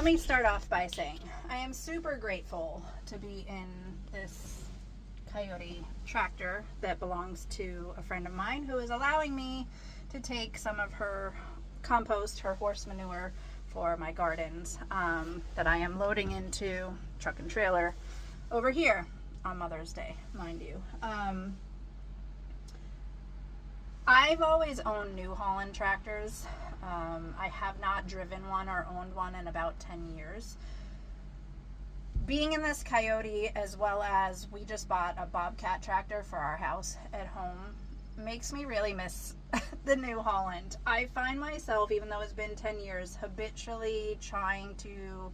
let me start off by saying I am super grateful to be in this Coyote tractor that belongs to a friend of mine who is allowing me to take some of her compost, her horse manure for my gardens that I am loading into truck and trailer over here on Mother's Day, mind you. I've always owned New Holland tractors. I have not driven one or owned one in about 10 years. Being in this Coyote, as well as we just bought a Bobcat tractor for our house at home, makes me really miss the New Holland. I find myself, even though it's been 10 years, habitually trying to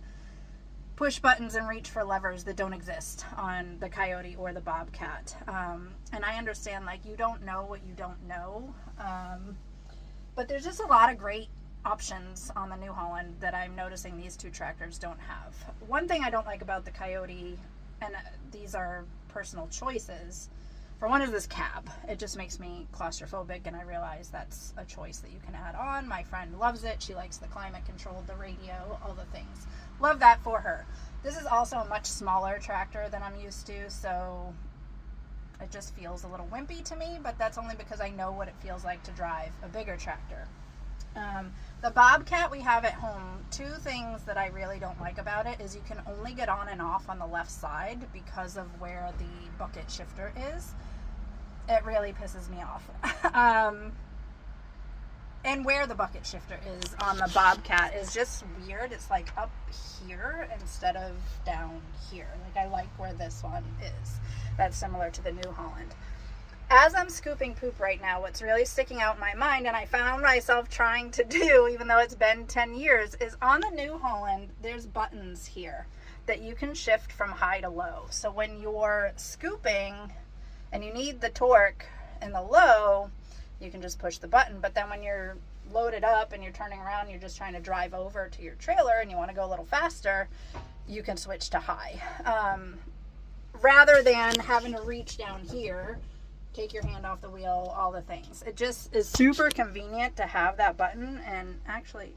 push buttons and reach for levers that don't exist on the Coyote or the Bobcat. And I understand, like, you don't know what you don't know. But there's just a lot of great options on the New Holland that I'm noticing these two tractors don't have. One thing I don't like about the Coyote, and these are personal choices, for one is this cab. It just makes me claustrophobic, and I realize that's a choice that you can add on. My friend loves it. She likes the climate control, the radio, all the things. Love that for her. This is also a much smaller tractor than I'm used to, so it just feels a little wimpy to me, but that's only because I know what it feels like to drive a bigger tractor. The Bobcat we have at home, two things that I really don't like about it is you can only get on and off on the left side because of where the bucket shifter is. It really pisses me off. And where the bucket shifter is on the Bobcat is just weird. It's like up here instead of down here. Like, I like where this one is. That's similar to the New Holland. As I'm scooping poop right now, what's really sticking out in my mind, and I found myself trying to do, even though it's been 10 years, is on the New Holland, there's buttons here that you can shift from high to low. So when you're scooping and you need the torque in the low, you can just push the button. But then when you're loaded up and you're turning around, you're just trying to drive over to your trailer and you want to go a little faster, you can switch to high. Rather than having to reach down here, take your hand off the wheel, all the things. It just is super convenient to have that button. And actually,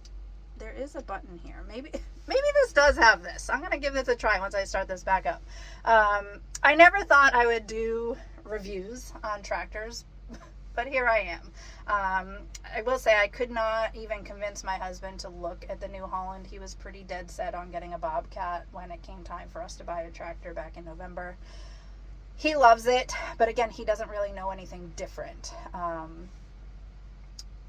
there is a button here. Maybe this does have this. I'm going to give this a try once I start this back up. I never thought I would do reviews on tractors, but here I am. I will say I could not even convince my husband to look at the New Holland. He was pretty dead set on getting a Bobcat when it came time for us to buy a tractor back in November. He loves it, but again, he doesn't really know anything different.